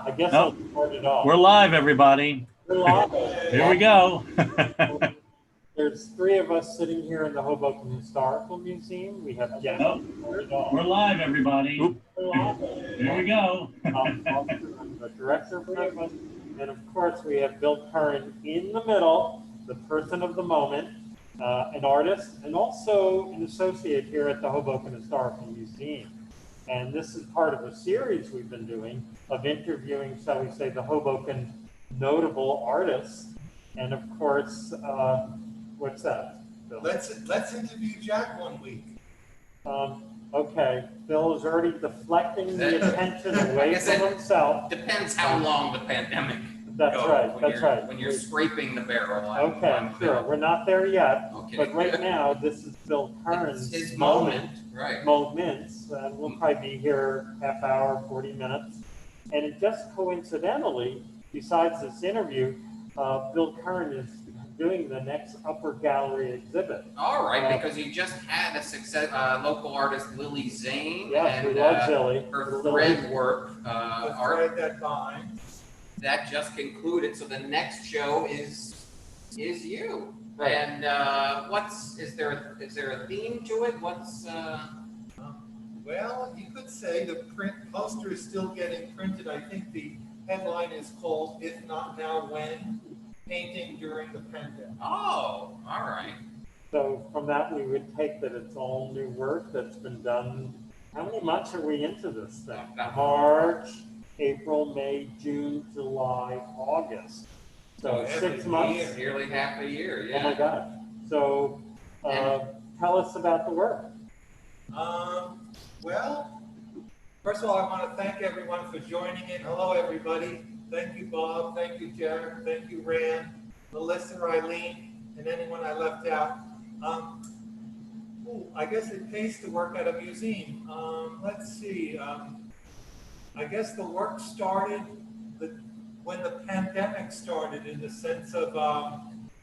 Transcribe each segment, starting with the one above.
I guess Nope. I'll start it off. We're live, everybody. We're live. Here we go. There's three of us sitting here in the Hoboken Historical Museum. We have Jeff. Nope. We're live, everybody. Here we go. I'm the director of Christmas. And of course, we have Bill Curran in the middle, the person of the moment, an artist, and also an associate here at the Hoboken Historical Museum. And this is part of a series we've been doing of interviewing, shall we say, the Hoboken notable artists. And of course, what's that, Bill? Let's interview Jack one week. Okay, Bill is already deflecting the attention away from himself. Depends how long the pandemic That's goes. right, that's right. When you're scraping the barrel. Okay, sure, we're not there yet, Okay. but right now, this is Bill Curran's It's his moment, right? moments, and we'll probably be here half hour, 40 minutes. And it just coincidentally, besides this interview, Bill Curran is doing the next Upper Gallery exhibit. All right, because you just had a local artist, Lily Zane. Yes, and we love Lily. her thread work, art That binds. that just concluded. So the next show is you. Right. And is there a theme to it? Well, you could say the print poster is still getting printed. I think the headline is called "If Not Now, When?" Painting During the Pandemic. Oh, all right. So from that, we would take that it's all new work that's been done. How many months are we into this thing? March, April, May, June, July, August. So 6 months. Nearly half a year, yeah. Oh my God. So tell us about the work. Well, first of all, I want to thank everyone for joining in. Hello, everybody. Thank you, Bob. Thank you, Jared. Thank you, Rand, Melissa, Eileen, and anyone I left out. I guess it pays to work at a museum. Let's see. I guess the work started when the pandemic started, in the sense of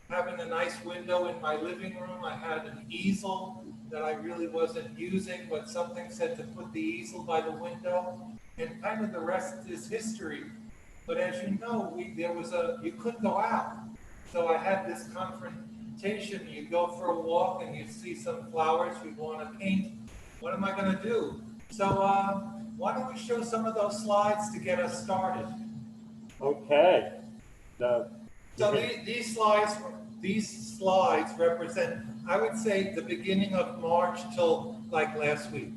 having a nice window in my living room. I had an easel that I really wasn't using, but something said to put the easel by the window, and kind of the rest is history. But as you know, you couldn't go out. So I had this confrontation. You go for a walk and you see some flowers you want to paint. What am I going to do? So why don't we show some of those slides to get us started? Okay. So these slides represent, I would say, the beginning of March till like last week.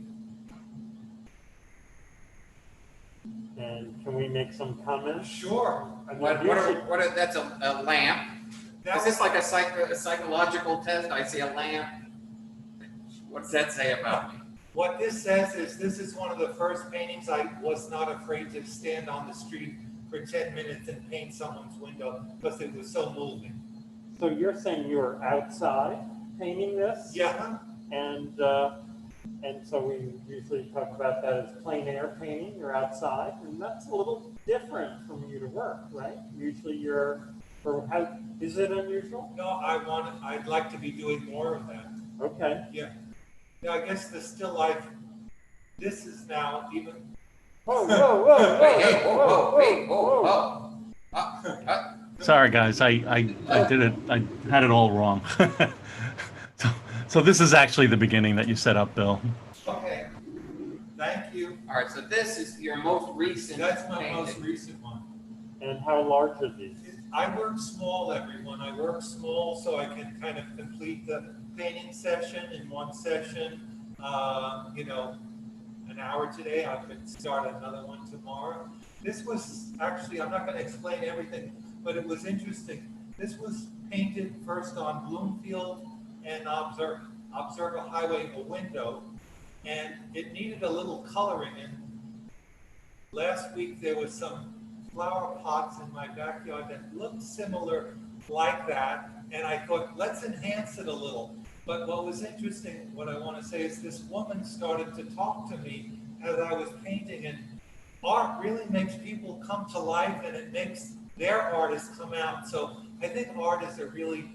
And can we make some comments? Sure. That's a lamp. Is this like a psychological test? I see a lamp. What does that say about me? What this says is this is one of the first paintings I was not afraid to stand on the street for 10 minutes and paint someone's window because it was so moving. So you're saying you were outside painting this? Yeah. And so we usually talk about that as plein air painting. You're outside, and that's a little different from you to work, right? Usually is it unusual? No, I'd like to be doing more of that. Okay. Yeah. Yeah, I guess the still life, this is now even. Whoa, whoa, whoa, whoa, Hey, whoa. Sorry, guys. I did it. I had it all wrong. So this is actually the beginning that you set up, Bill. Okay. Thank you. All right, so this is your most recent. That's my painting. most recent one. And how large are these? I work small, everyone. I work small so I can kind of complete the painting session in one session. An hour today. I could start another one tomorrow. This was actually, I'm not going to explain everything, but it was interesting. This was painted first on Bloomfield and Observer Highway, a window, and it needed a little coloring. And last week there was some flower pots in my backyard that looked similar like that, and I thought, let's enhance it a little. But what was interesting, what I want to say is this woman started to talk to me as I was painting, and art really makes people come to life, and it makes their artists come out. So I think art is a really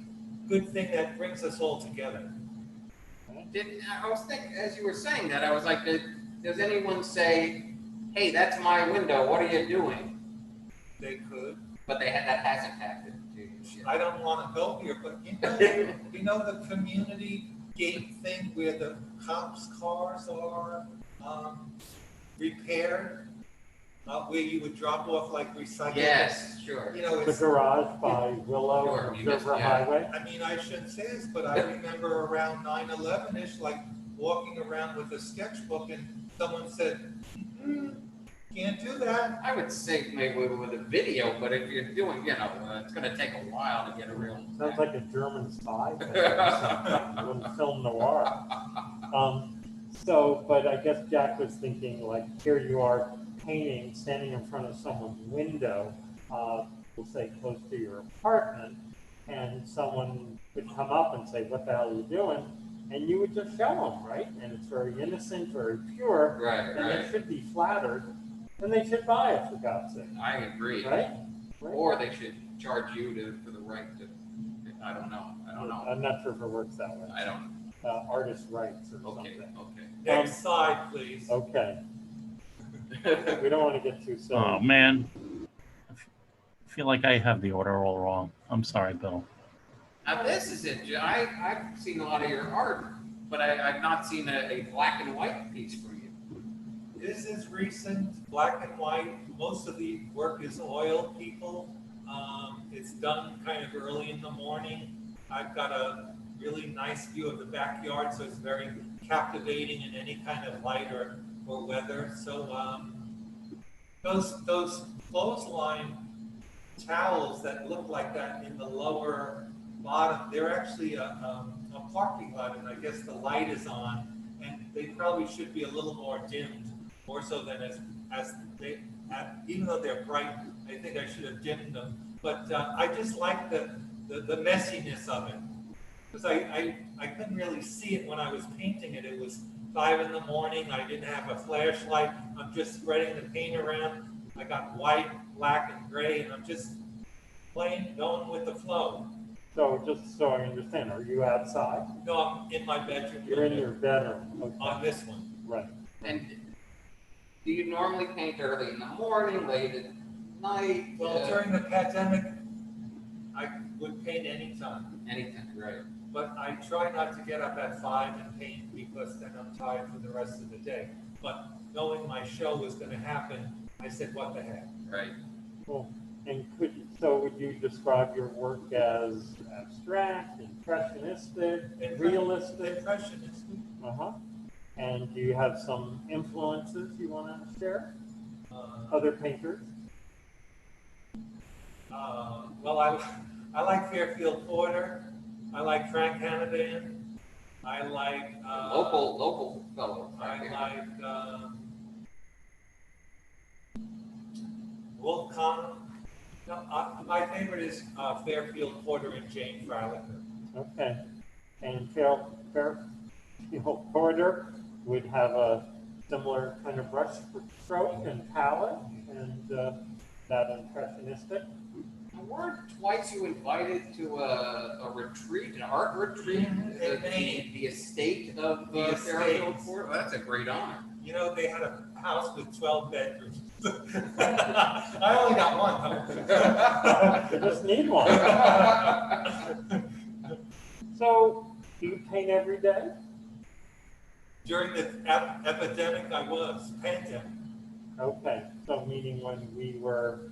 good thing that brings us all together. I was thinking, as you were saying that, I was like, does anyone say, hey, that's my window, what are you doing? they could. But that hasn't happened to you yet. I don't want to go here, but you know the community gate thing where the cops' cars are repaired, where you would drop off like recyclables. Yes, sure. You know, The it's, garage by Willow Sure, and you missed- Observer yeah. Highway. I mean, I shouldn't say this, but I remember around 9/11-ish, like walking around with a sketchbook and someone said, can't do that. I would say maybe with a video, but if you're doing, it's going to take a while to get a real. Sounds like a German spy thing or something, a little film noir. But I guess Jack was thinking, like, here you are painting, standing in front of someone's window, we'll say close to your apartment, and someone would come up and say, what the hell are you doing? And you would just show them, right? And it's very innocent, very pure, Right, and right. they should be flattered, and they should buy it, for God's sake, I agree. right? Or they should charge you for the right to. I don't know. I'm not sure if it works that way. I don't. Artist rights or Okay. something. Okay. Next slide, please. Okay, we don't want to get too silly. Oh, man. I feel like I have the order all wrong. I'm sorry, Bill. Now this is it. I've seen a lot of your art, but I've not seen a black and white piece for you. This is recent, black and white. Most of the work is oil, people. It's done kind of early in the morning. I've got a really nice view of the backyard, so it's very captivating in any kind of light or weather. So those clothesline towels that look like that in the lower bottom, they're actually a parking lot, and I guess the light is on, and they probably should be a little more dimmed, more so than even though they're bright, I think I should have dimmed them. But I just like the messiness of it, because I couldn't really see it when I was painting it. It was 5 in the morning. I didn't have a flashlight. I'm just spreading the paint around. I got white, black, and gray, and I'm just going with the flow. So just so I understand, are you outside? No, I'm in my bedroom. You're in your bedroom, okay. On this one. Right. And do you normally paint early in the morning, late at night? Well, during the pandemic, I would paint anytime. Anything, right? But I try not to get up at 5 and paint, because then I'm tired for the rest of the day. But knowing my show was going to happen, I said, what the heck? Right. Cool. And would you describe your work as abstract, impressionistic, realistic? Impressionistic. Uh-huh. And do you have some influences you want to share? Uh, Other painters? Well, I like Fairfield Porter. I like Frank Hanadan. I like Local fellow. I like Wolf Connor. No, my favorite is Fairfield Porter and Jane Fralicker. Okay. And Fairfield Porter would have a similar kind of brush stroke and palette and that impressionistic. Weren't twice you invited to a retreat, an art retreat, the estate of The Fairfield estate. Fort? Well, that's a great honor. You know, they had a house with 12 bedrooms. I only got one, You just need one. So, do you paint every day? During the epidemic, I was pandemic. Okay, so meaning when we were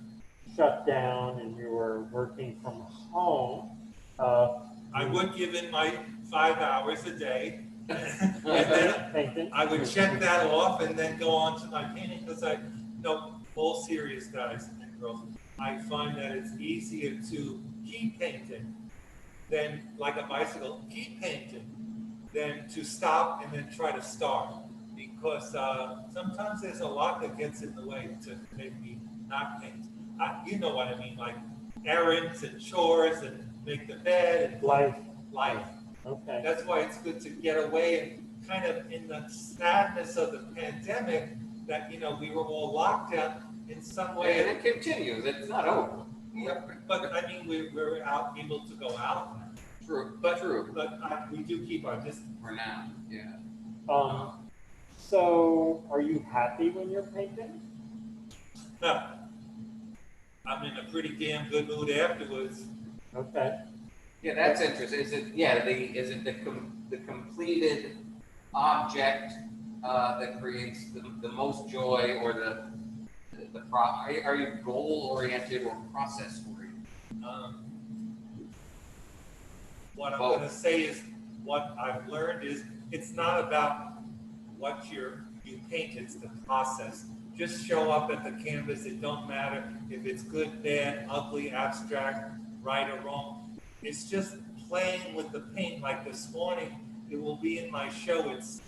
shut down and you were working from home, I would give in my 5 hours a day. And then painting? I would check that off and then go on to my painting, because all serious guys and girls, I find that it's easier to keep painting than, like a bicycle, keep painting than to stop and then try to start. Because sometimes there's a lot that gets in the way to make me not paint. You know what I mean, like errands and chores and make the bed and Life. Okay. That's why it's good to get away and kind of in the sadness of the pandemic that, we were all locked down in some way. And it continues. It's not over. Yeah, but I mean, we're able to go out now. True. But we do keep our distance. For now, yeah. So, are you happy when you're painting? No, I'm in a pretty damn good mood afterwards. Okay. Yeah, that's interesting. Is it, yeah, is it the completed object that creates the most joy, or are you goal oriented or process oriented? What I'm Both. gonna say is, what I've learned is, it's not about what you paint, it's the process. Just show up at the canvas. It don't matter if it's good, bad, ugly, abstract, right or wrong. It's just playing with the paint. Like this morning, it will be in my show. It's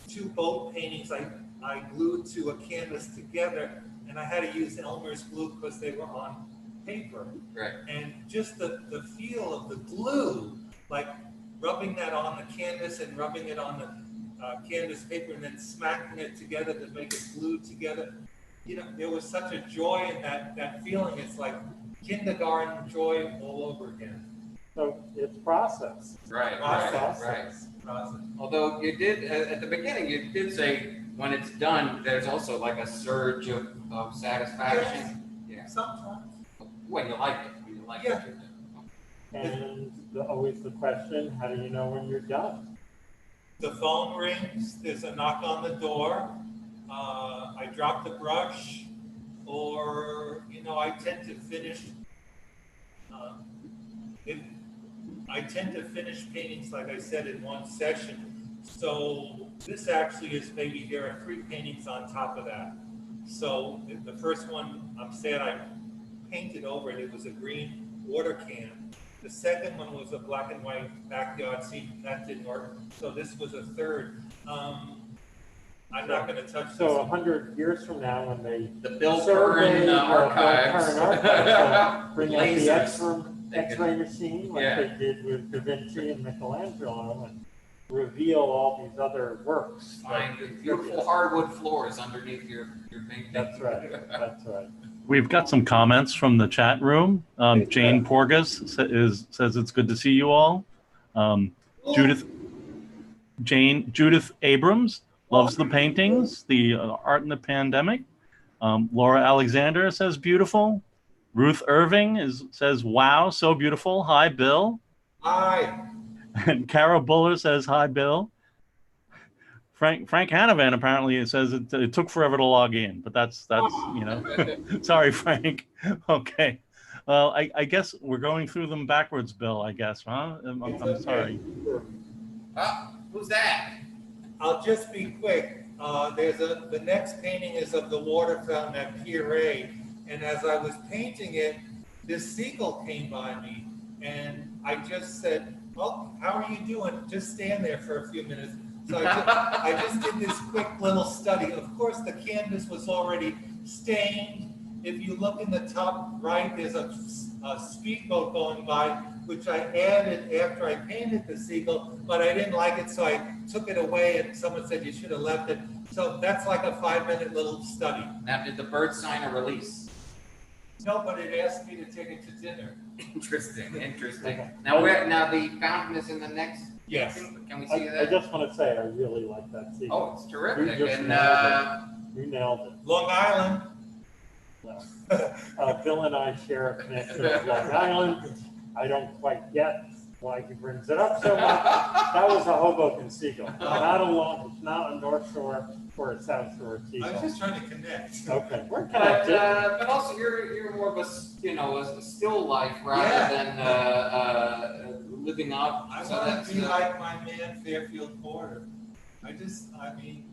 2 boat paintings I glued to a canvas together, and I had to use Elmer's glue because they were on paper. Right. And just the feel of the glue, like rubbing that on the canvas and rubbing it on the canvas paper and then smacking it together to make it glued together. You know, there was such a joy in that feeling. It's like kindergarten joy all over again. So it's process. Right. Process. Right. Process. Although you did at the beginning, you did say when it's done, there's also like a surge of satisfaction. Yeah. Sometimes. When you like it, when you like Yeah. it. And always the question, how do you know when you're done? The phone rings, there's a knock on the door, I drop the brush, or, you know, I tend to finish paintings, like I said, in one session. So this actually is maybe there are 3 paintings on top of that. So the first one, I'm sad I painted over it, it was a green water can. The second one was a black and white backyard scene. That didn't work. So this was a third. I'm not going to touch So this. 100 years from now, when they The Bill survey Curran archives. Bill Curran archives, they'll bring out the Lasers. X-ray machine, like Yeah. they did with Da Vinci and Michelangelo, and reveal all these other works. Find the beautiful hardwood floors underneath your painting. That's right. That's right. We've got some comments from the chat room. Jane Porgas says it's good to see you all. Judith Abrams loves the paintings, the art in the pandemic. Laura Alexander says beautiful. Ruth Irving says wow, so beautiful. Hi, Bill. Hi. And Cara Buller says hi, Bill. Frank Hanavan apparently says it took forever to log in, but that's you know. Sorry, Frank. Okay. Well, I guess we're going through them backwards, Bill. I guess, huh? I'm sorry. Who's that? I'll just be quick. The next painting is of the water fountain at Pier A, and as I was painting it, this seagull came by me, and I just said, "Oh, how are you doing? Just stand there for a few minutes." So I just did this quick little study. Of course, the canvas was already stained. If you look in the top right, there's a speedboat going by, which I added after I painted the seagull, but I didn't like it, so I took it away, and someone said you should have left it. So that's like a 5-minute little study. Now, did the bird sign a release? No, but it asked me to take it to dinner. Interesting. Now the fountain is in the next. Yes. Can we see I that? just want to say I really like that scene. Oh, it's terrific. You just And You nailed it. Long Island. Bill and I share a connection with Long Island. I don't quite get why he brings it up so much. That was a Hoboken seagull, not a North Shore or a South Shore I seagull. was just trying to connect. Okay, we're but connected. also you're more of a still life rather than living up. I So want that's to be like my man Fairfield Porter. I mean,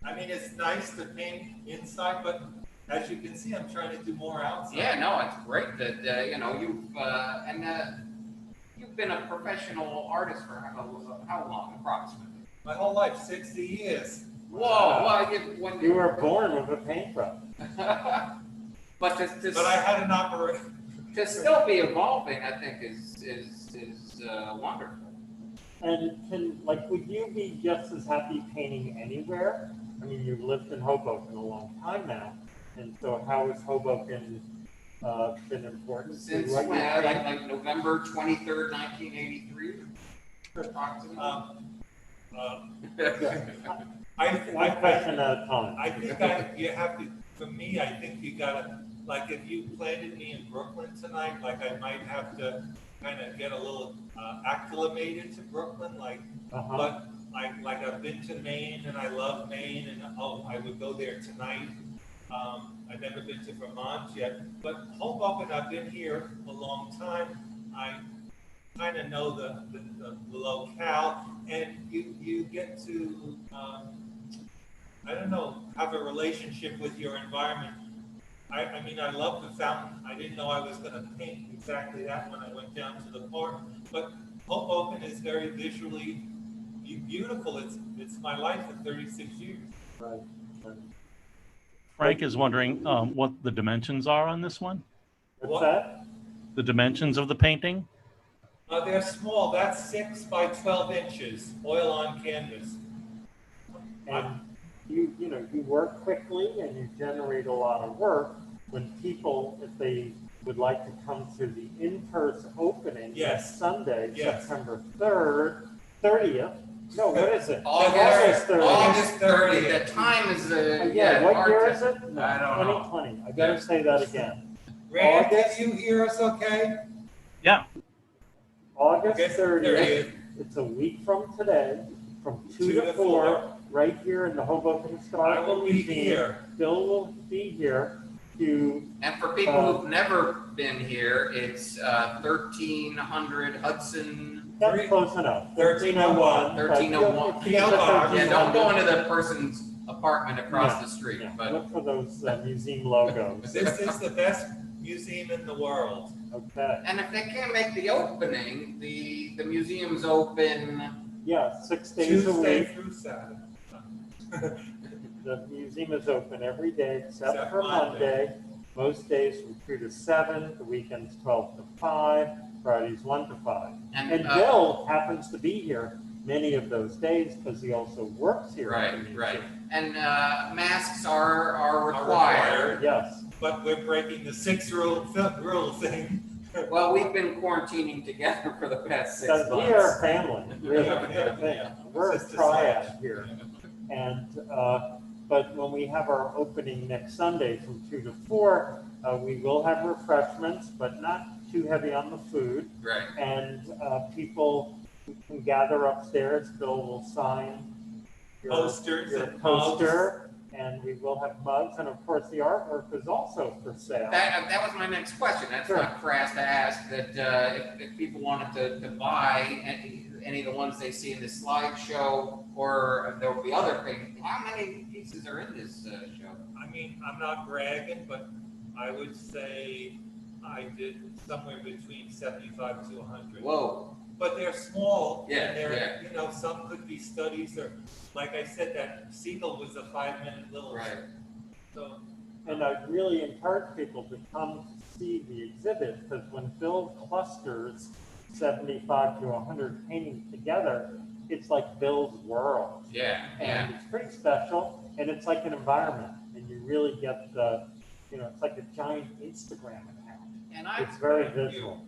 it's nice to paint inside, but as you can see, I'm trying to do more outside. Yeah, no, it's great that you've been a professional artist for how long, approximately? My whole life, 60 years. Whoa! Well, You were born with a paintbrush. but But I had an operation. to still be evolving, I think is wonderful. And would you be just as happy painting anywhere? I mean, you've lived in Hoboken a long time now, and so how has Hoboken been important? Since to when? Like November 23rd, 1983, approximately. One question at a time. I think you have to. For me, I think you gotta like if you planted me in Brooklyn tonight, like I might have to kind of get a little acclimated to Brooklyn, like, Uh-huh. but like I've been to Maine and I love Maine and I would go there tonight. I've never been to Vermont yet, but Hoboken, I've been here a long time. I kind of know the locale, and you get to, I don't know, have a relationship with your environment. I mean, I love the fountain. I didn't know I was going to paint exactly that when I went down to the park, but Hoboken is very visually beautiful. It's my life for 36 years. Right. Right. Frank is wondering what the dimensions are on this one. What's What? that? The dimensions of the painting. They're small. That's 6 by 12 inches, oil on canvas. And you work quickly and you generate a lot of work. When people, if they would like to come to the in-person opening Yes. next Sunday, Yes. September 30th. No, what is it? August 30th. August 30th. The time is What hard year to- is it? No, I don't know. 2020. I better say that again. Rand, August- can you hear us okay? Yeah. August August 30th. 30th. It's a week from today, from 2 2 to to 4, right here in the Hoboken I Historical will be Museum. here. Bill will be here to, And for people who've never been here, it's 1300 Hudson. that's close enough. 1301. 1301. But you'll- Yeah, don't go into the person's apartment across the street, Yeah, but look for those museum logos. This is the best museum in the world. Okay. and if they can't make the opening, the museum's open. Yeah, 6 days a Tuesday week. through Saturday. The museum is open every day except Except for Monday. Monday. Most days from 2 to 7, the weekends 12 to 5, Fridays 1 to 5. And Bill happens to be here many of those days because he also works here. at the Right, museum. right. And masks are required. Yes. But we're breaking the 6 rule thing. Well, we've been quarantining together for the past 6 Because months. we are family, really. Yeah. We're a Sister triad sledge. here. And, but when we have our opening next Sunday from 2 to 4, we will have refreshments, but not too heavy on the food. Right. And people can gather upstairs. Bill will sign Posters your and poster, and we will have mugs. And of course, the artwork is also for sale. That was my next question. That's Sure. not crass to ask, that if people wanted to buy any of the ones they see in the slideshow, or there will be other things, how many pieces are in this show? I mean, I'm not bragging, but I would say I did somewhere between 75 to 100. Whoa. But they're small. Yeah, And they're, some could be studies, or, like I said, that seagull was a 5-minute little. Right. So, And I really encourage people to come see the exhibit, because when Bill clusters 75 to 100 paintings together, it's like Bill's world. Yeah, yeah. And it's pretty special, and it's like an environment, and you really get the, it's like a giant Instagram account. And I, It's very visual.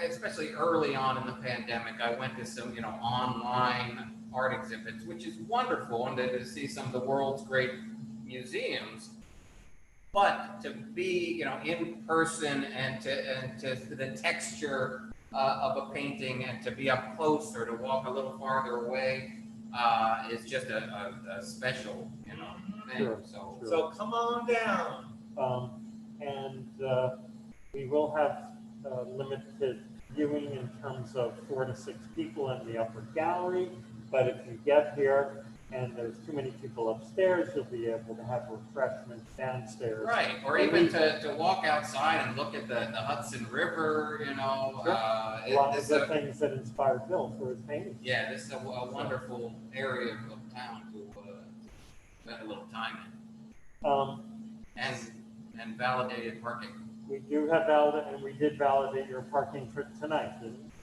especially early on in the pandemic, I went to some, online art exhibits, which is wonderful, and to see some of the world's great museums. But to be, in person and to the texture of a painting, and to be up close or to walk a little farther away is just a special, thing. Sure. so come on down. And we will have limited viewing in terms of 4 to 6 people in the upper gallery, but if you get here and there's too many people upstairs, you'll be able to have refreshments downstairs. Right, or even to walk outside and look at the Hudson River, A lot of it's the things that inspired Bill for his paintings. yeah, this is a wonderful area of town to spend a little time in. And validated parking. We do have and we did validate your parking for tonight.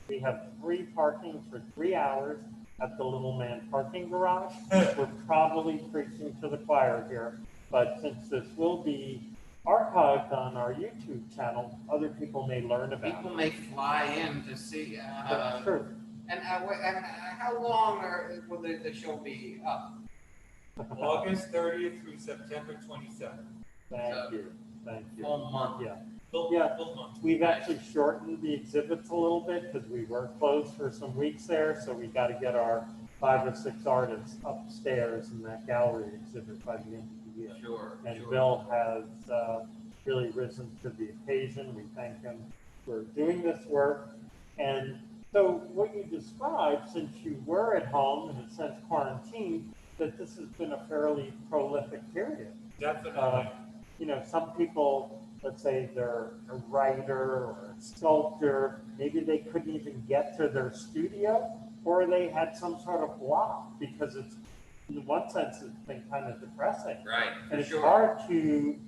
We have free parking for 3 hours at the Little Man parking garage. We're probably preaching to the choir here, but since this will be archived on our YouTube channel, other people may learn about People it. may fly in to see. That's true. And how long will the show be up? August 30th through September 27th. Thank you. Thank you. Full month. Yeah. Full Yeah. month. We've actually shortened the exhibits a little bit because we were closed for some weeks there. So we got to get our 5 or 6 artists upstairs in that gallery exhibit by the end of the year. Sure. And sure. Bill has really risen to the occasion. We thank him for doing this work. And so what you described, since you were at home and since quarantine, that this has been a fairly prolific period. Definitely. You know, some people, let's say they're a writer or a sculptor, maybe they couldn't even get to their studio, or they had some sort of block because it's, in one sense, it's been kind of depressing. Right. And For it's sure. hard to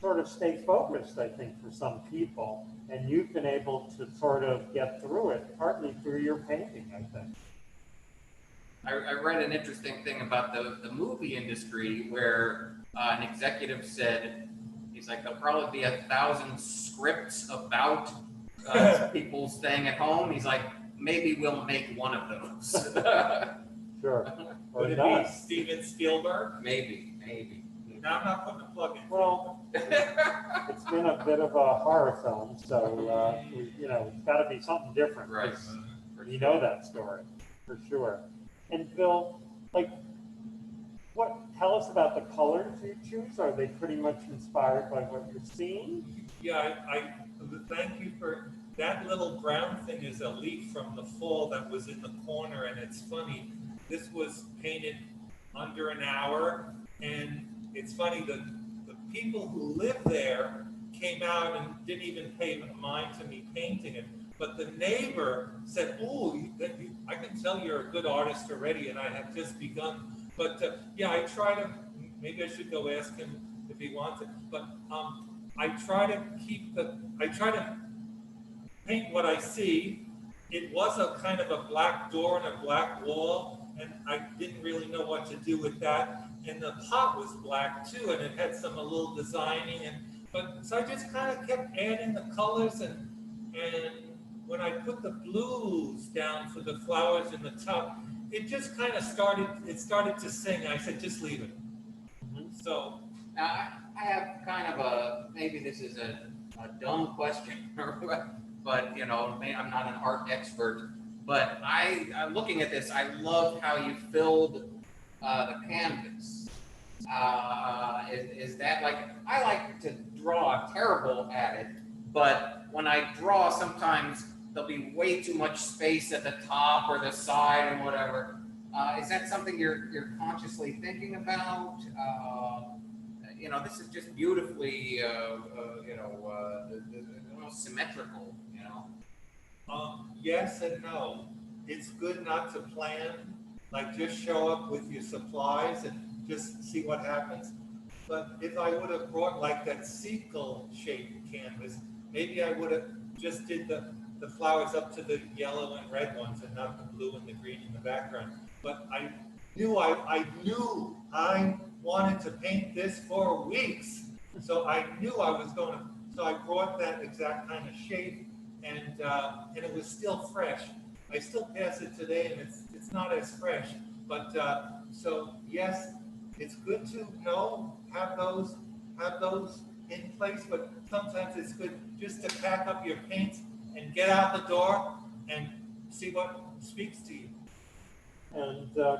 sort of stay focused, I think, for some people. And you've been able to sort of get through it, partly through your painting, I think. I read an interesting thing about the movie industry where an executive said, he's like, there'll probably be 1,000 scripts about people staying at home. He's like, maybe we'll make one of those. Sure. Or Would it not. be Steven Spielberg? maybe. Now, I'm not putting a plug in. Well, it's been a bit of a horror film, so, you know, it's got to be something different. Right. 'Cause you know that story, for sure. And Bill, like, tell us about the colors you choose. Are they pretty much inspired by what you're seeing? Yeah, I thank you for that. Little brown thing is a leaf from the fall that was in the corner, and it's funny. This was painted under an hour, and it's funny that the people who live there came out and didn't even pay mind to me painting it. But the neighbor said, "Oh, I can tell you're a good artist already, and I have just begun." But yeah, I try to. Maybe I should go ask him if he wants it. But I try to paint what I see. It was a kind of a black door and a black wall, and I didn't really know what to do with that. And the pot was black too, and it had a little designing. So I just kind of kept adding the colors, and when I put the blues down for the flowers in the top, it just kind of started to sing. I said, just leave it. Mm-hmm. So Now, I have kind of maybe this is a dumb question, but, you know, I'm not an art expert, but I'm looking at this, I love how you filled the canvas. Is that like, I like to draw, terrible at it, but when I draw, sometimes there'll be way too much space at the top or the side and whatever. Is that something you're consciously thinking about? You know, this is just beautifully, almost symmetrical, you know? yes and no. It's good not to plan, like just show up with your supplies and just see what happens. But if I would have brought like that sequel shaped canvas, maybe I would have just did the flowers up to the yellow and red ones and not the blue and the green in the background. But I knew I wanted to paint this for weeks. So I knew I was going to, so I brought that exact kind of shape, and it was still fresh. I still pass it today, and it's not as fresh. But so yes, it's good to have those in place, but sometimes it's good just to pack up your paints and get out the door and see what speaks to you. And do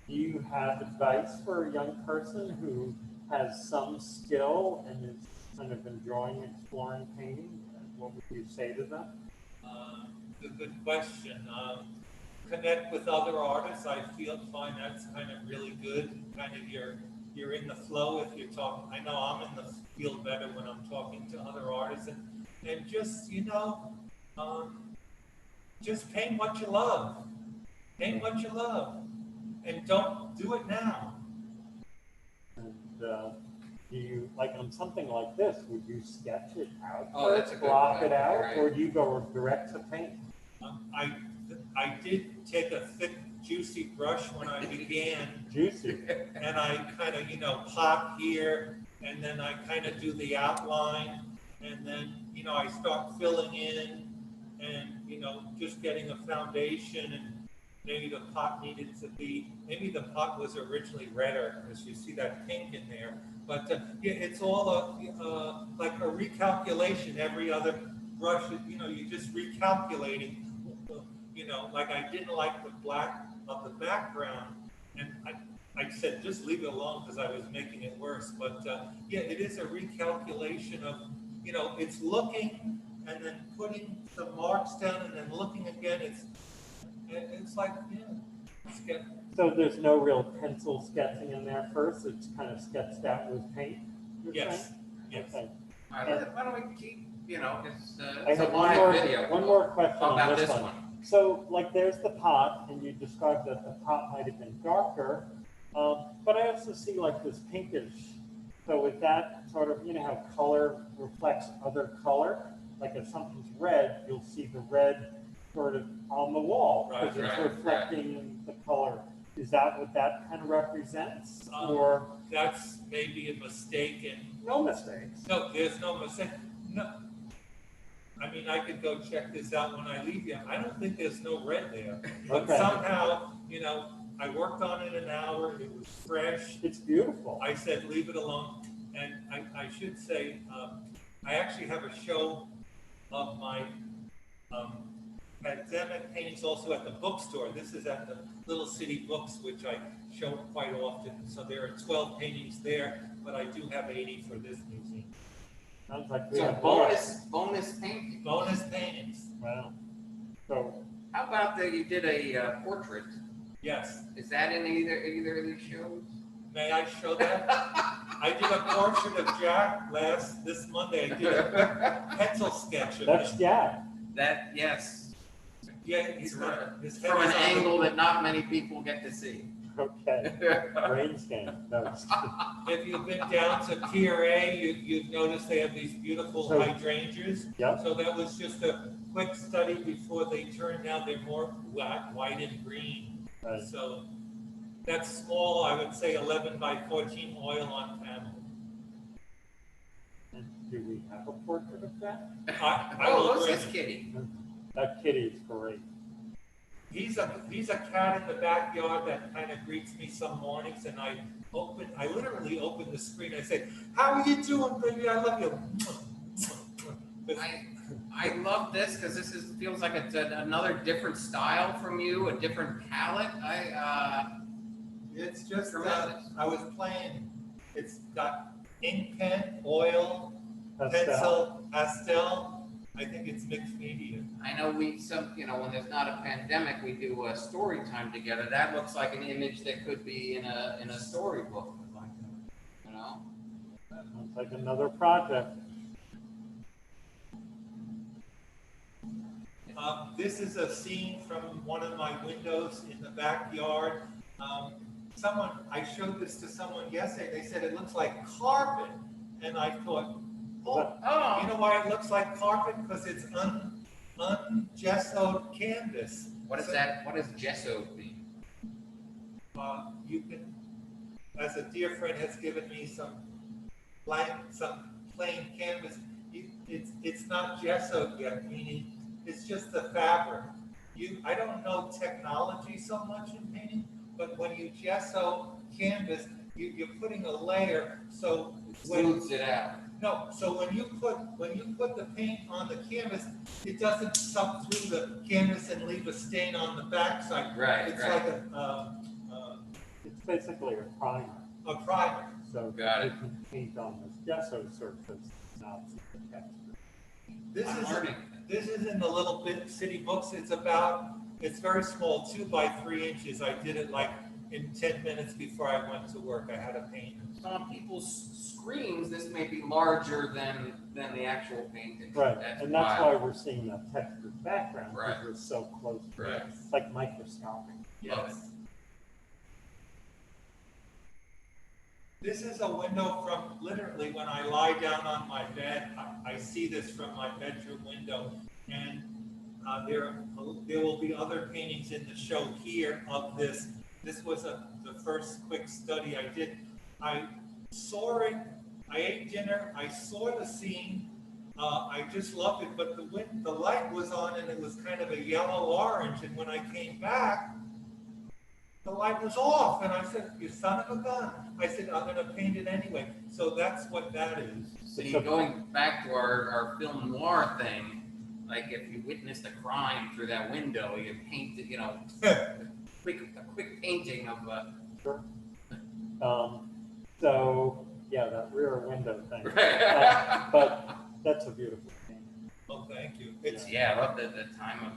you have advice for a young person who has some skill and is kind of enjoying exploring painting? What would you say to them? It's a good question. Connect with other artists. I find that's kind of really good. Kind of you're in the flow if you're talking. I know I'm in the field better when I'm talking to other artists, and just just paint what you love. Paint what you love, and don't do it now. And do you, like on something like this, would you sketch it out Oh, first, that's a good block point. it out, Right. or do you go direct to paint? I did take a thick, juicy brush when I began, Juicy. and I kind of pop here, and then I kind of do the outline, and then I start filling in, and just getting a foundation, and maybe the pot was originally redder, because you see that pink in there. But yeah, it's all like a recalculation. Every other brush, you're just recalculating. Like I didn't like the black of the background, and I said just leave it alone because I was making it worse. But yeah, it is a recalculation of, it's looking and then putting some marks down and then looking again. It's like, yeah. So there's no real pencil sketching in there first, it's kind of sketched out with paint? you're Yes, saying? yes. Okay. All right, why don't we keep, I it's a have live video. one more question How on about this this one. one? So, like, there's the pot, and you described that the pot might have been darker, but I also see like this pinkish. So with that sort of, how color reflects other color, like if something's red, you'll see the red sort of on the wall because it's reflecting the color. Is that what that kind of represents, or That's maybe a mistake, and no mistakes? no, there's no mistake. No, I mean, I could go check this out when I leave you. I don't think there's no red there, but Okay. somehow, I worked on it an hour. It was fresh. It's beautiful. I said, leave it alone. And I should say, I actually have a show of my pandemic paintings also at the bookstore. This is at the Little City Books, which I show quite often. So there are 12 paintings there, but I do have 80 for this museum. Sounds like we So have more. bonus painting. Bonus paintings. Wow. So How about you did a portrait? Yes. Is that in either of these shows? May I show that? I did a portrait of Jack this Monday. I did a pencil sketch of that's him. Jack. That, yes, Yeah, he's got his head from an is on the- angle that not many people get to see. Okay. Brain scan. No, just kidding. If you've been down to Tier A, you've noticed they have these beautiful So- hydrangeas. Yep. So that was just a quick study before they turn now. They're more black, white, and green. Right. So that's small, I would say 11 by 14 oil on panel. And do we have a portrait of that? I Oh, will what's bring this it. kitty? That kitty is great. He's a cat in the backyard that kind of greets me some mornings, and I literally open the screen. I say, "How are you doing, baby? I love you." I love this because feels like it's another different style from you, a different palette. It's just Tremendous. I was playing. It's got ink pen, oil, pencil, pastel. I think it's mixed media. I know when there's not a pandemic, we do a story time together. That looks like an image that could be in a storybook, Sounds like another project. This is a scene from one of my windows in the backyard. I showed this to someone yesterday. They said it looks like carpet, and I thought, Oh, you know why it looks like carpet? Because it's ungessoed canvas. what is that? What does gesso mean? You can, as a dear friend has given me some plain canvas. It's not gessoed yet, meaning it's just the fabric. I don't know technology so much in painting, but when you gesso canvas, you're putting a layer. So Smooths it out. No, so when you put the paint on the canvas, it doesn't suck through the canvas and leave a stain on the backside. Right, It's right. like It's basically a primer. a primer. So Got you it. can paint on this gesso surface, not the texture. I'm learning. This is in the Little City Books. It's very small, 2 by 3 inches. I did it like in 10 minutes before I went to work. I had a paint. So on people's screens, this may be larger than the actual painting. Right, and that's why wild. we're seeing that textured background, Right. because we're so close to it. Right. It's like microscopic. Love it. This is a window from literally when I lie down on my bed. I see this from my bedroom window, and there will be other paintings in the show here of this. This was the first quick study I did. I saw it. I ate dinner. I saw the scene. I just loved it, but the light was on, and it was kind of a yellow orange. And when I came back, the light was off, and I said, "You son of a gun!" I said, "I'm going to paint it anyway." So that's what that is. See, going back to our film noir thing, like if you witnessed a crime through that window, you paint it, a quick painting of. Sure. So yeah, that rear window thing. But that's a beautiful thing. Oh, thank you. I love the time of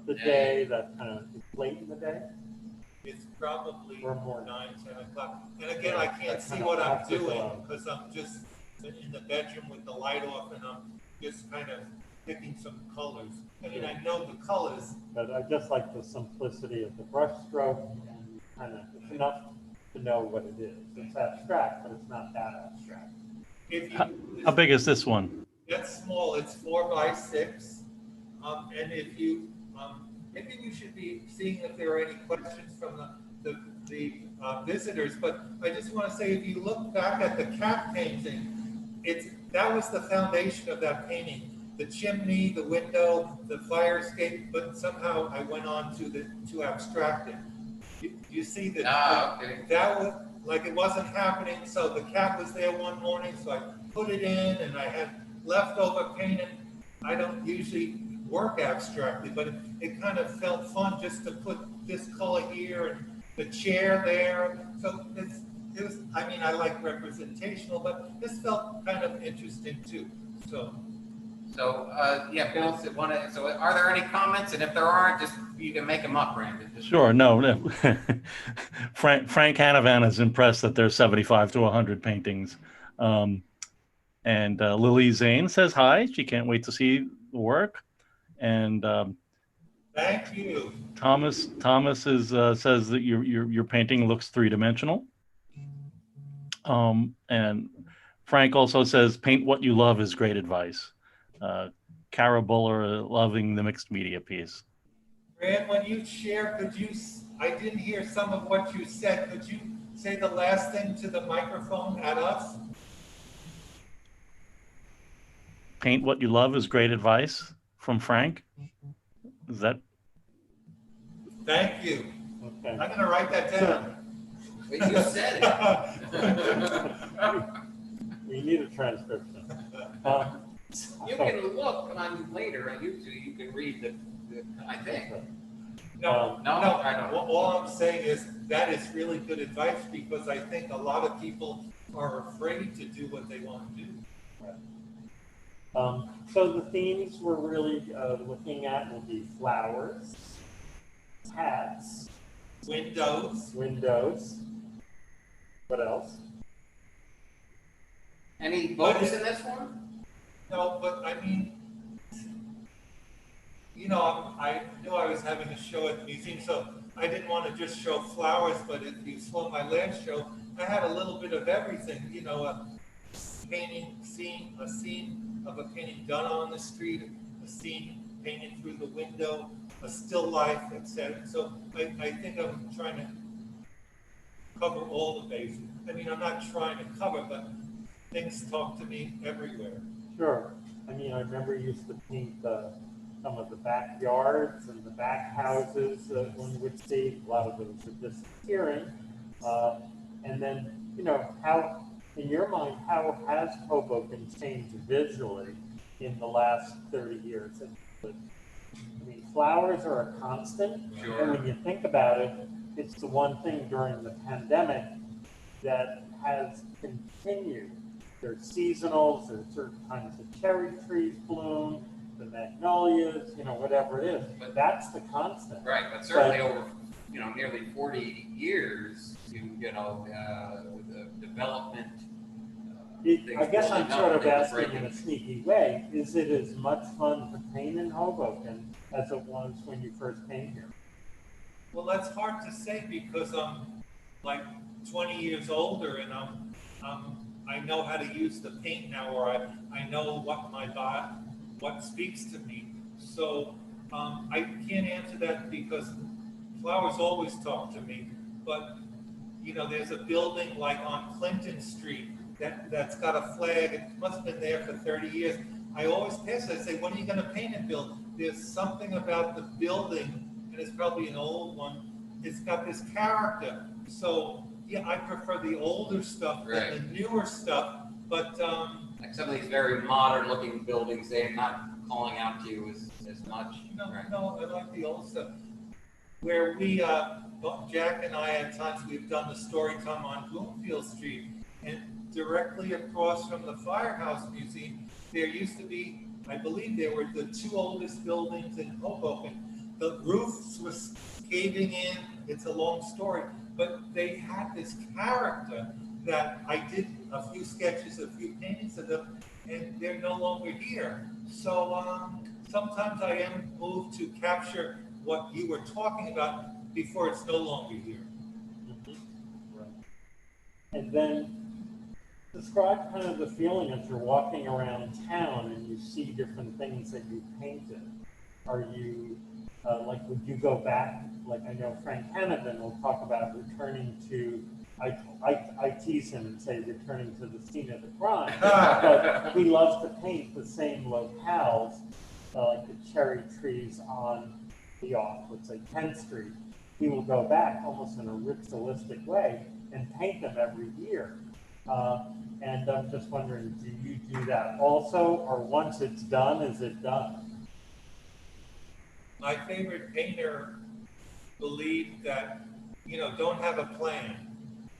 The day that kind of late in the day. It's probably Or more. 9, 10 o'clock. And again, I can't see what I'm doing because I'm just in the bedroom with the light off, and I'm just kind of picking some colors. I mean, I know the colors. But I just like the simplicity of the brush stroke, and kind of it's enough to know what it is. It's abstract, but it's not that abstract. How big is this one? That's small. It's 4 by 6. And if you, maybe we should be seeing if there are any questions from the visitors. But I just want to say, if you look back at the cat painting, that was the foundation of that painting. The chimney, the window, the fire escape, but somehow I went on to abstract it. You see that? Okay. That was like it wasn't happening. So the cat was there one morning, so I put it in, and I had leftover painted. I don't usually work abstractly, but it kind of felt fun just to put this color here and the chair there. So it was. I mean, I like representational, but this felt kind of interesting too. So Bill, so are there any comments? And if there aren't, just you can make them up, Brandon. Sure. No. Frank Hanavan is impressed that there's 75 to 100 paintings. And Lily Zane says hi. She can't wait to see the work. And thank you. Thomas says that your painting looks three-dimensional. And Frank also says, "Paint what you love" is great advice. Cara Buller loving the mixed media piece. Brad, when you share, I didn't hear some of what you said. Could you say the last thing to the microphone at us? Paint what you love is great advice from Frank. Is that? Thank you. Okay. I'm going to write that down. Wait, you said it. We need a transcription. You can look on later on YouTube. You can read the I think. No, I don't. All I'm saying is that is really good advice, because I think a lot of people are afraid to do what they want to do. So the themes we're really looking at will be flowers, cats, Windows. What else? Any boats in this one? No, but I mean, I knew I was having a show at the museum, so I didn't want to just show flowers, but if you saw my last show, I had a little bit of everything, a scene of a painting done on the street, a scene painted through the window, a still life, etc. So I think I'm trying to cover all the bases. I mean, I'm not trying to cover, but things talk to me everywhere. Sure. I mean, I remember you used to paint some of the backyards and the back houses that one would see. A lot of those are disappearing. And then, how, in your mind, how has Hoboken changed visually in the last 30 years? I mean, flowers are a constant. Sure. And when you think about it, it's the one thing during the pandemic that has continued. There's seasonals, there's certain kinds of cherry trees bloom, the magnolias, whatever it is. But that's the constant. Right, but certainly over, nearly 40 years, with the development. I guess I'm sort of asking in breaking. a sneaky way, is it as much fun to paint in Hoboken as it was when you first came here? Well, that's hard to say, because I'm like 20 years older, and I know how to use the paint now, or I know what speaks to me. So I can't answer that, because flowers always talk to me. But there's a building like on Clinton Street that's got a flag. It must have been there for 30 years. I always pass it. I say, "When are you going to paint it, Bill?" There's something about the building, and it's probably an old one, it's got this character. So yeah, I prefer the older stuff than the newer stuff. But like some of these very modern looking buildings, they're not calling out to you as much. no, I like the old stuff. Where we, Jack and I, at times we've done the story time on Bloomfield Street, and directly across from the Firehouse Museum, there used to be, I believe, there were the two oldest buildings in Hoboken. The roofs was caving in. It's a long story, but they had this character that I did a few sketches, a few paintings of them, and they're no longer here. So sometimes I am moved to capture what you were talking about before it's no longer here. Right. And then describe kind of the feeling as you're walking around town and you see different things that you painted. Are you, would you go back, like I know Frank Hanavan will talk about returning to, I tease him and say returning to the scene of the crime, but he loves to paint the same locales, like the cherry trees on the let's say 10th Street. He will go back almost in a ritualistic way and paint them every year. And I'm just wondering, do you do that also, or once it's done, is it done? My favorite painter believed that, don't have a plan.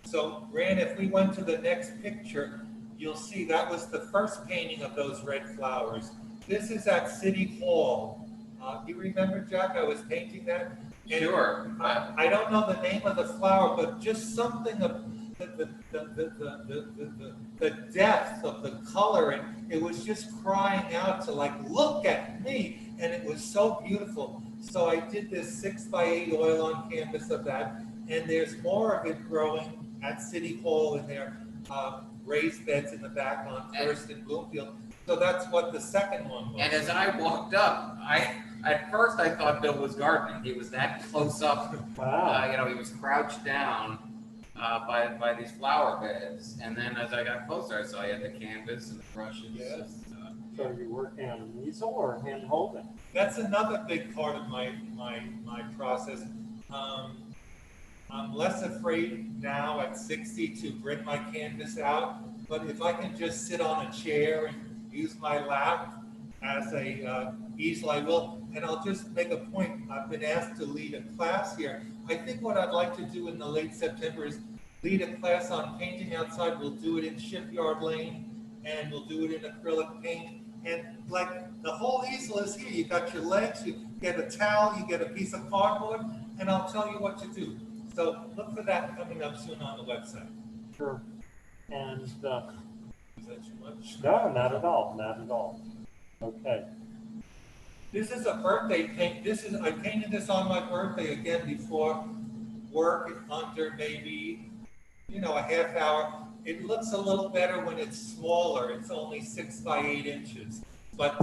So, Rand, if we went to the next picture, you'll see that was the first painting of those red flowers. This is at City Hall. Do you remember, Jack? I was painting that. And Sure. I don't know the name of the flower, but just something of the depth of the color, and it was just crying out to look at me, and it was so beautiful. So I did this 6x8 oil on canvas of that, and there's more of it growing at City Hall in their raised beds in the back on First and Bloomfield. So that's what the second one was. And as I walked up, at first I thought Bill was gardening. He was that close up. Wow. He was crouched down by these flower beds. And then as I got closer, I saw he had the canvas and the brushes. Yes. So are you working on an easel or hand holding? That's another big part of my process. I'm less afraid now at 60 to bring my canvas out, but if I can just sit on a chair and use my lap as a easel, I will. And I'll just make a point. I've been asked to lead a class here. I think what I'd like to do in the late September is lead a class on painting outside. We'll do it in Shipyard Lane, and we'll do it in acrylic paint. And the whole easel is here. You got your legs, you get a towel, you get a piece of cardboard, and I'll tell you what to do. So look for that coming up soon on the website. Sure. And Is that too much? no, not at all. Not at all. Okay. This is a birthday paint. I painted this on my birthday again before work under maybe, a half hour. It looks a little better when it's smaller. It's only 6x8 inches. But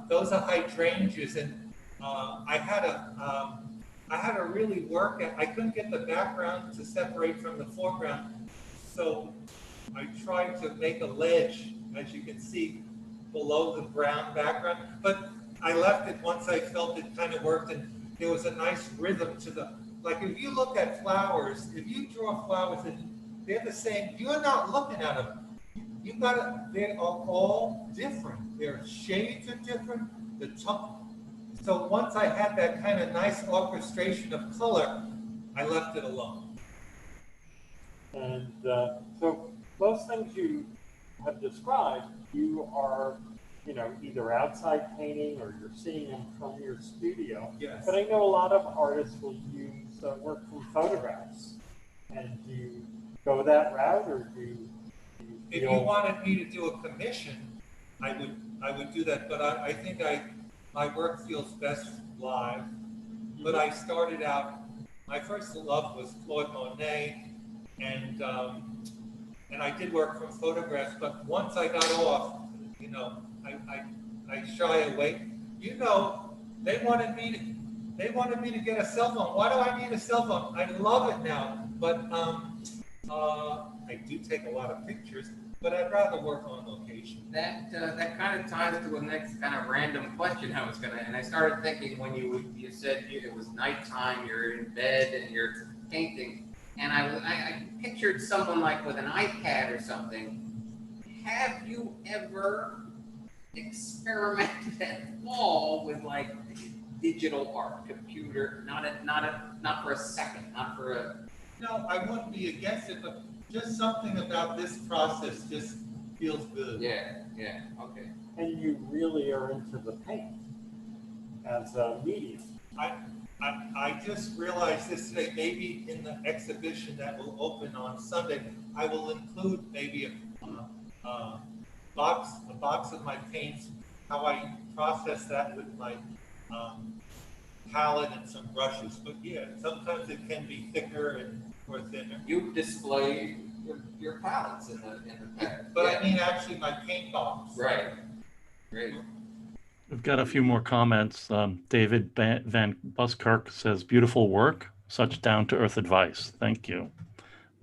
those are hydrangeas, and I had to really work at. I couldn't get the background to separate from the foreground, so I tried to make a ledge, as you can see, below the brown background. But I left it once I felt it kind of worked, and there was a nice rhythm to the. If you look at flowers, if you draw flowers and they're the same, you're not looking at them. They are all different. Their shades are different. So once I had that kind of nice orchestration of color, I left it alone. And so most things you have described, you are, either outside painting or you're seeing them from your studio. Yes. But I know a lot of artists will use work from photographs. And do you go that route, or do you If you wanted me to do a commission, I would do that. But I think my work feels best live. But I started out. My first love was Claude Monet, and I did work from photographs. But once I got off, I shy away. They wanted me to get a cell phone. Why do I need a cell phone? I love it now, but I do take a lot of pictures. but I'd rather work on location. That kind of ties to a next kind of random question I was gonna, and I started thinking when you said it was nighttime, you're in bed and you're painting, and I pictured someone like with an iPad or something. Have you ever experimented at all with like digital art, computer, not for a second, not for a. No, I wouldn't be against it, but just something about this process just feels good. Yeah, okay. And you really are into the paint as a medium. I just realized this today, maybe in the exhibition that will open on Sunday, I will include maybe a box of my paints, how I process that with my palette and some brushes. But yeah, sometimes it can be thicker or thinner. You display your palettes in the pad. But I mean actually my paint box. Right. Great. We've got a few more comments. David Van Buskirk says, beautiful work, such down-to-earth advice. Thank you.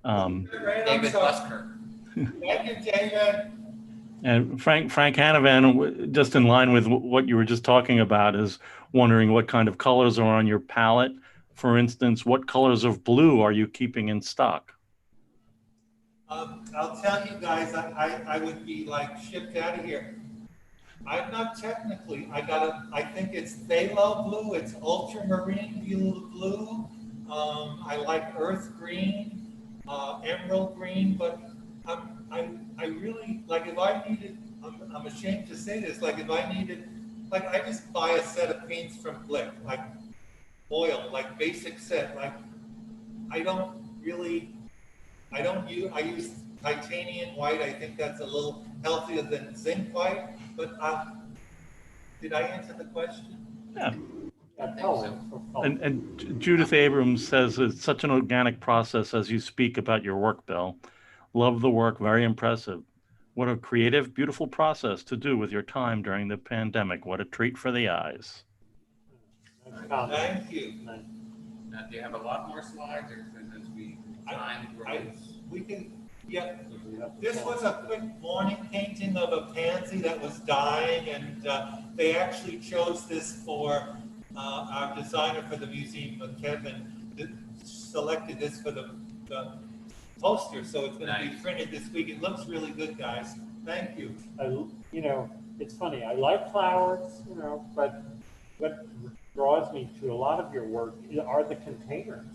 David Busker. Thank you, David. And Frank Hanavan, just in line with what you were just talking about, is wondering what kind of colors are on your palette. For instance, what colors of blue are you keeping in stock? I'll tell you guys, I would be like shipped out of here. I'm not technically, I think it's phthalo blue, it's ultramarine blue. I like earth green, emerald green, but I really, like if I needed, I'm ashamed to say this, like if I needed, like I just buy a set of paints from Blick, like oil, like basic set, like I use titanium white. I think that's a little healthier than zinc white, but did I answer the question? Yeah. Yeah, And Judith Abrams says it's such an organic process as you speak about your work, Bill. Love the work, very impressive. What a creative, beautiful process to do with your time during the pandemic. What a treat for the eyes. Thank you. Now, do you have a lot more slides, or since We can, yeah. This was a quick morning painting of a pansy that was dying, and they actually chose this for our designer for the museum, Kevin, selected this for the poster, so it's going to be printed this week. It looks really good, guys. Thank you. It's funny. I like flowers, but what draws me to a lot of your work are the containers.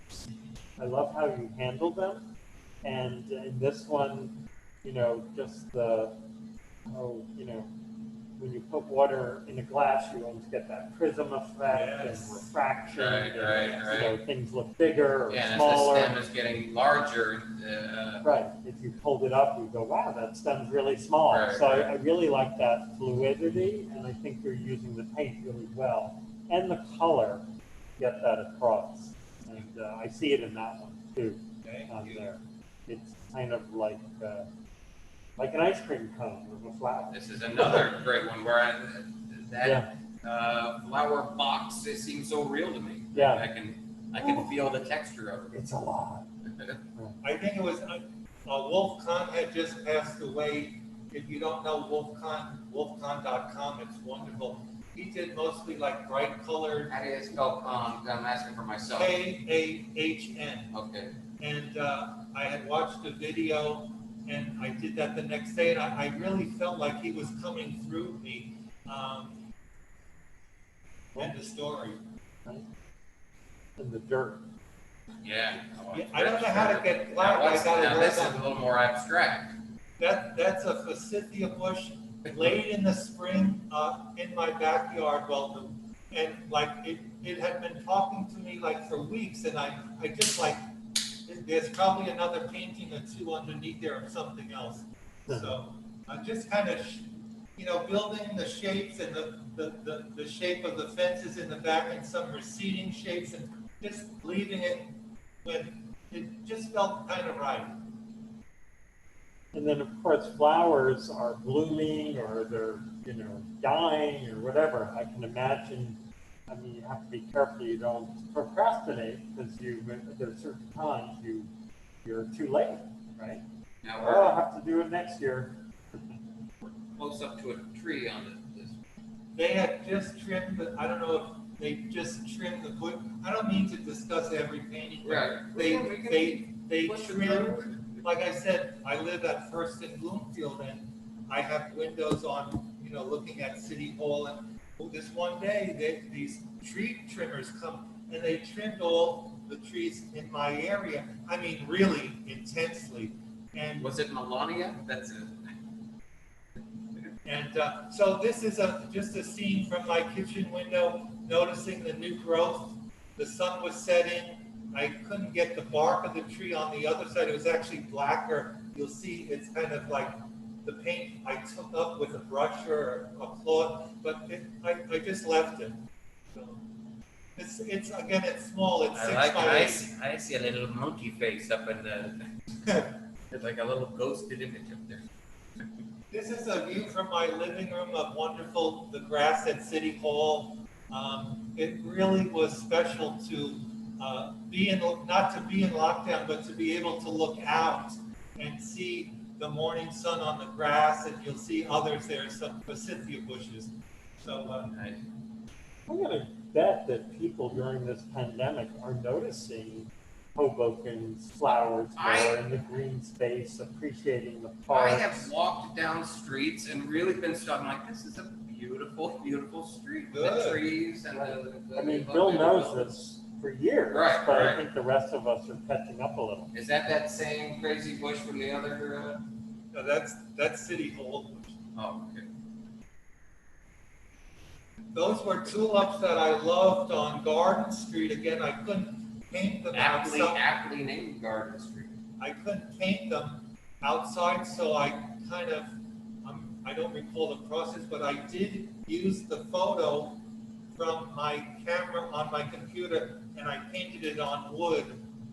I love how you handle them, and in this one, just when you put water in a glass, you almost get that prism effect and refraction. Right. Things look bigger or And smaller. as the stem is getting larger. Right. If you pulled it up, you go, wow, that stem's really small. I really like that fluidity, and I think you're using the paint really well. And the color, get that across. And I see it in that one, too, on there. It's kind of like an ice cream cone with a flower. This is another great one where flower box, it seems so real to me. Yeah. I can feel the texture of it. It's a lot. I think it was Wolf Kahn had just passed away. If you don't know wolfkahn.com, it's wonderful. He did mostly like bright colored. How do you spell Kahn? I'm asking for myself. Kahn. Okay. And I had watched a video, and I did that the next day, and I really felt like he was coming through me and the story. In the dirt. Yeah. I don't know how to get black. Now this is a little more abstract. That's a forsythia bush laid in the spring in my backyard. And like it had been talking to me like for weeks, and I just like, there's probably another painting or two underneath there of something else. So I'm just kind of, building the shapes and the shape of the fences in the back and some receding shapes, and just leaving it when it just felt kind of right. And then, of course, flowers are blooming or they're, dying or whatever. I can imagine. I mean, you have to be careful you don't procrastinate, because there's certain times you're too late, right? Now Well, I'll we're have to do it next year. close up to a tree on this. They had just trimmed, I don't know if they just trimmed the wood. I don't mean to discuss every painting. But Right. They Push it trimmed, through. like I said, I live at First and Bloomfield, and I have windows on, looking at City Hall, and this one day, these tree trimmers come, and they trimmed all the trees in my area. I mean, really intensely. And Was it Melania? That's it. And so this is just a scene from my kitchen window, noticing the new growth. The sun was setting. I couldn't get the bark of the tree on the other side. It was actually blacker. You'll see it's kind of like the paint I took up with a brush or a cloth, but I just left it. So it's again, it's small. It's 6 by 8. I see a little monkey face up in the. It's like a little ghosted image up there. This is a view from my living room of the grass at City Hall. It really was special to not to be in lockdown, but to be able to look out and see the morning sun on the grass, and you'll see others there, some forsythia bushes. So Nice. I'm gonna bet that people during this pandemic are noticing Hoboken's flowers more in the green space, appreciating the I parks. have walked down streets and really been struck. I'm like, this is a beautiful, beautiful street. The Good. trees and the I mean, Bill knows this for years, Right, but I right. think the rest of us are catching up a little. Is that same crazy bush from the other? no, that's City Hall. Oh, okay. Those were tulips that I loved on Garden Street. Again, I couldn't paint them outside. Aptly named Garden Street. I couldn't paint them outside, so I kind of, I don't recall the process, but I did use the photo from my camera on my computer, and I painted it on wood.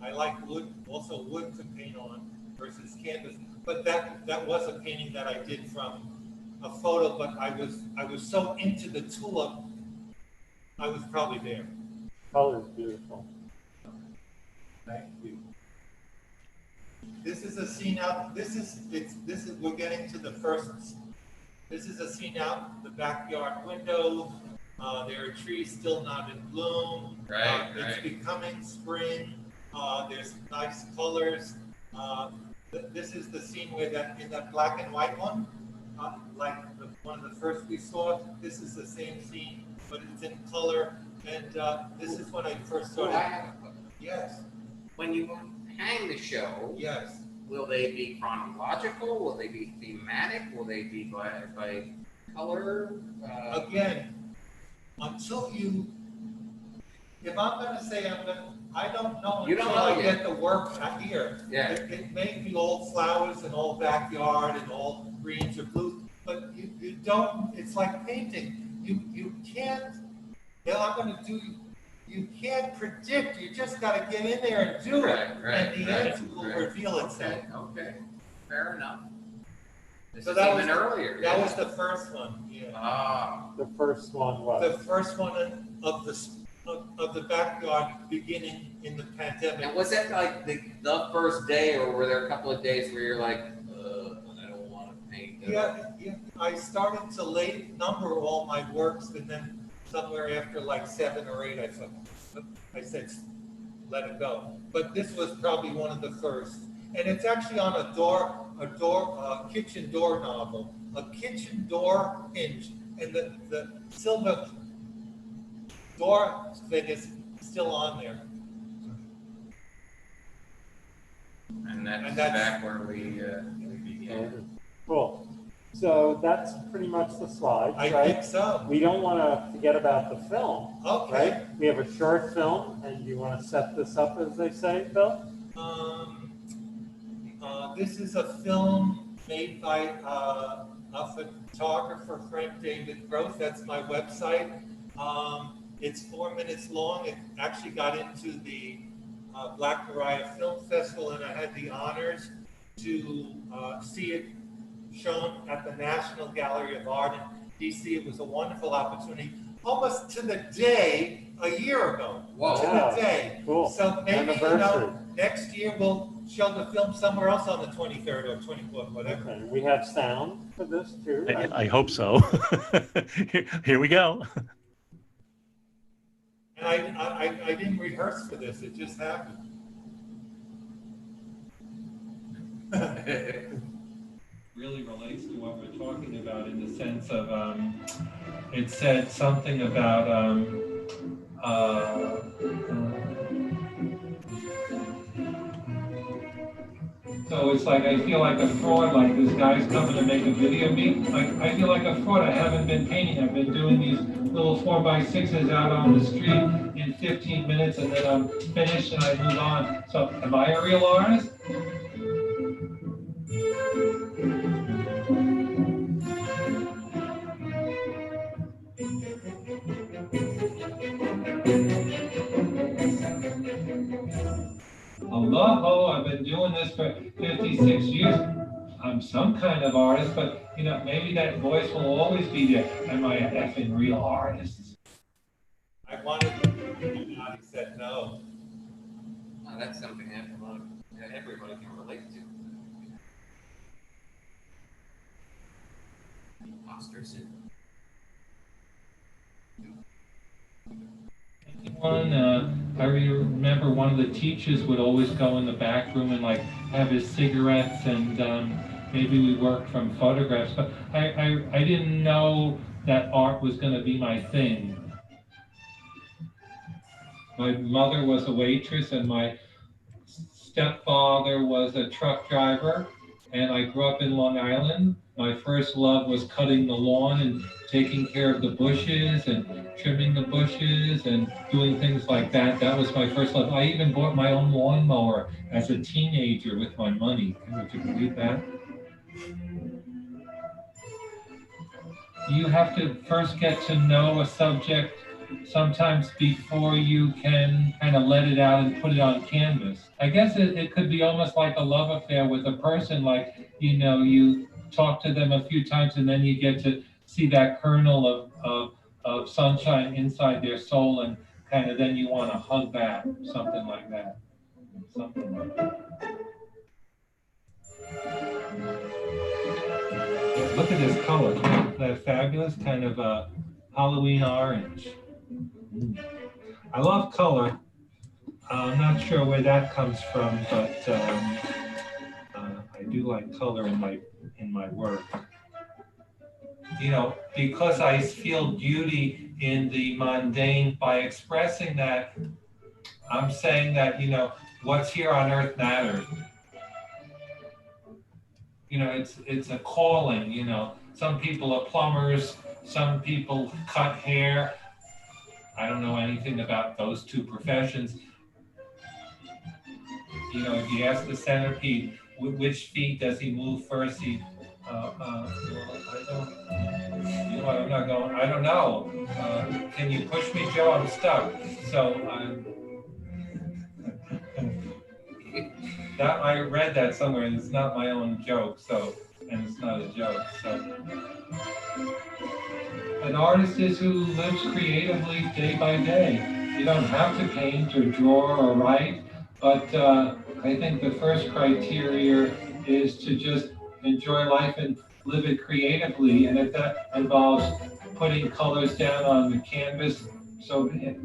I like wood, also wood to paint on versus canvas. But that was a painting that I did from a photo, but I was so into the tulip, I was probably there. Color's beautiful. Thank you. This is a scene out. This is we're getting to the first. This is a scene out the backyard window. There are trees still not in bloom. Right, It's right. becoming spring. There's nice colors. This is the scene where in that black and white one, like one of the first we saw. This is the same scene, but it's in color. And this is when I first So I started. have a question. Yes, When you hang the show, yes. will they be chronological? Will they be thematic? Will they be by color? Again, until if I'm gonna say I don't know You don't until know I yet. get the work out here. Yeah. It may be all flowers and all backyard and all greens or blues, but you don't, it's like painting. You can't, you can't predict, you just gotta get in there and do it. And the answer will reveal itself. Okay, fair enough. This So is that even was- earlier. That yeah. was the first one, yeah. Ah, The first one was. The first one of the backyard beginning in the pandemic. and was that like the first day, or were there a couple of days where you're like, I don't want to paint? Yeah, I started to number all my works, and then somewhere after like 7 or 8, I said, let it go. But this was probably one of the first, and it's actually on a kitchen door novel, a kitchen door hinge, and the silver door thing is still on there. And that's, And that's- back where we began. Cool. So that's pretty much the slides, I right? think so. We don't want to forget about the film, Okay. right? We have a short film, and you want to set this up, as they say, Bill? This is a film made by a photographer, Frank David Gross. That's my website. It's 4 minutes long. It actually got into the Black Mariah Film Festival, and I had the honors to see it shown at the National Gallery of Art in DC. It was a wonderful opportunity, almost to the day a year ago. Whoa. To Yeah. the day. Cool. So maybe, Anniversary. next year we'll show the film somewhere else on the 23rd or 24th, whatever. Okay, we have sound for this too, right? I hope so. Here we go. And I didn't rehearse for this, it just happened. Really relates to what we're talking about in the sense of it said something about so it's like I feel like a fraud, like this guy's coming to make a video of me. Like I feel like a fraud. I haven't been painting. I've been doing these little 4x6s out on the street in 15 minutes and then I'm finished and I move on. So am I a real artist? Hello, I've been doing this for 56 years. I'm some kind of artist, but you know, maybe that voice will always be there. Am I an effing real artist? I wanted to be out, he said no. Oh, that's something that everybody can relate to. Imposter syndrome. I remember one of the teachers would always go in the back room and like have his cigarettes and maybe we worked from photographs, but I didn't know that art was going to be my thing. My mother was a waitress and my stepfather was a truck driver, and I grew up in Long Island. My first love was cutting the lawn and taking care of the bushes and trimming the bushes and doing things like that. That was my first love. I even bought my own lawnmower as a teenager with my money. Would you believe that? You have to first get to know a subject sometimes before you can kind of let it out and put it on canvas. I guess it could be almost like a love affair with a person, like, you know, you talk to them a few times and then you get to see that kernel of sunshine inside their soul and kind of then you want to hug back, something like that. Something like that. Look at this color, isn't that fabulous? Kind of a Halloween orange. I love color. I'm not sure where that comes from, but I do like color in my work. You know, because I feel beauty in the mundane by expressing that, I'm saying that, you know, what's here on earth matters. You know, it's a calling, you know. Some people are plumbers, some people cut hair. I don't know anything about those two professions. You know, if you ask the centipede, which feet does he move first? Well, I don't, you know what, I'm not going, I don't know. Can you push me, Joe? I'm stuck. So that, I read that somewhere, and it's not my own joke, so, and it's not a joke, so. An artist is who lives creatively day by day. You don't have to paint or draw or write, but I think the first criteria is to just enjoy life and live it creatively, and if that involves putting colors down on the canvas, so be it.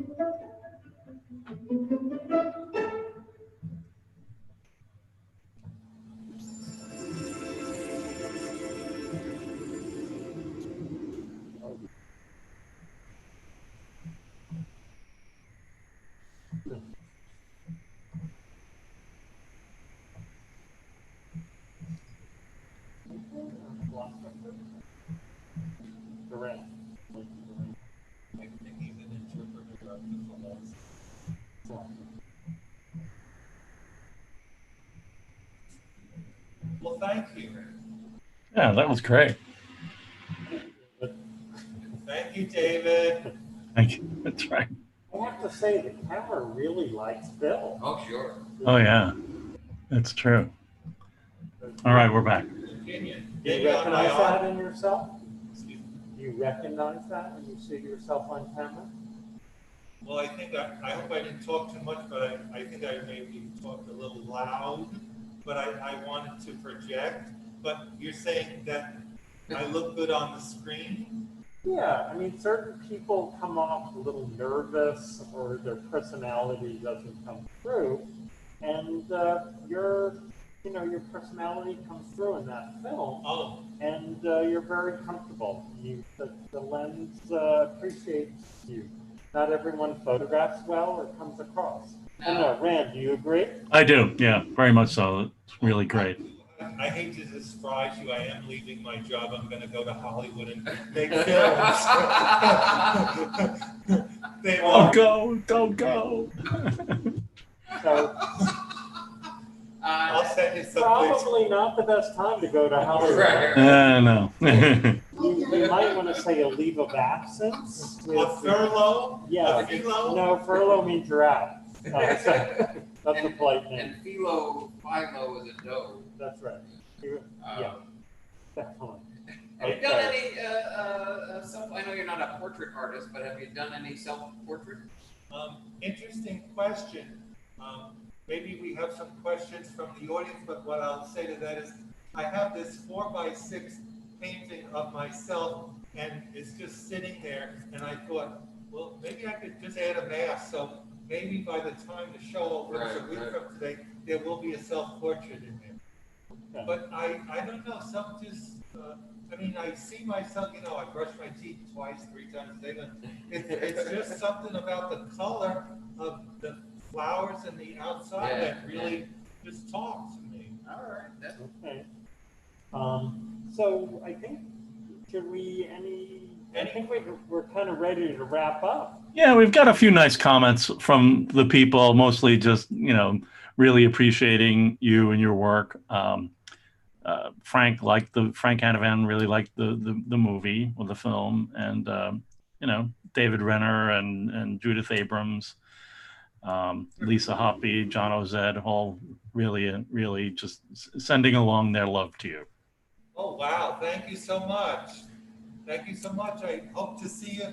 Well, thank you. Yeah, that was great. Thank you, David. Thank you. That's right. I have to say, the camera really likes Bill. Oh, sure. Oh, yeah. That's true. All right, we're back. Do you recognize that in yourself? Do you recognize that when you see yourself on camera? Well, I think I hope I didn't talk too much, but I think I maybe talked a little loud. but I wanted to project. But you're saying that I look good on the screen? Yeah, I mean, certain people come off a little nervous or their personality doesn't come through. And your personality comes through in that film. Oh, And you're very comfortable. The lens appreciates you. Not everyone photographs well or comes across. I don't know, Rand, do you agree? I do. Yeah, very much so. It's really great. I hate to surprise you. I am leaving my job. I'm going to go to Hollywood and make films. They Don't won't. go. So I'll send you some pictures. probably not the best time to go to Hollywood. Right. No. You might want to say a leave of absence. A furlough? Yeah. A furlough? No, furlough means you're out. That's a polite name. And philo is a doe. That's right. Yeah, definitely. Have you done any self? I know you're not a portrait artist, but have you done any self-portrait? Interesting question. Maybe we have some questions from the audience, but what I'll say to that is I have this 4x6 painting of myself and it's just sitting there, and I thought, well, maybe I could just add a mask, so maybe by the time the show opens a week from today, there will be a self-portrait in there. Okay. But I don't know, some just, I mean, I see myself, I brush my teeth twice, 3 times a day, but it's just something about the color of the flowers and the outside that really just talks to me. All right. Okay. So I think, I think we're kind of ready to wrap up. Yeah, we've got a few nice comments from the people, mostly just, really appreciating you and your work. Frank Hanavan really liked the movie or the film, and David Renner and Judith Abrams, Lisa Hoppe, John Ozed, all really just sending along their love to you. Oh, wow. Thank you so much. Thank you so much. I hope to see you,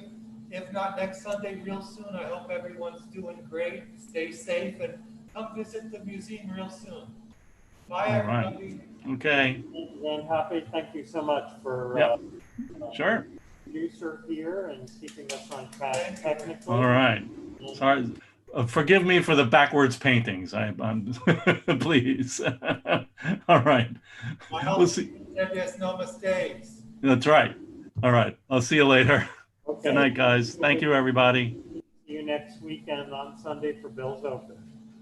if not next Sunday, real soon. I hope everyone's doing great. Stay safe and come visit the museum real soon. Bye, everybody. Okay. And Hoppe, thank you so much for Sure. producer here and keeping us on track technically. All right. Sorry. Forgive me for the backwards paintings. I'm please. All right. We'll see. There's no mistakes. That's right. All right. I'll see you later. Okay. Good night, guys. Thank you, everybody. See you next weekend on Sunday for Bill's Open.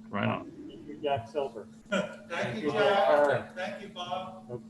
Right on. Thank you, Jack Silver. Thank you, All Jack. right. Thank you, Bob.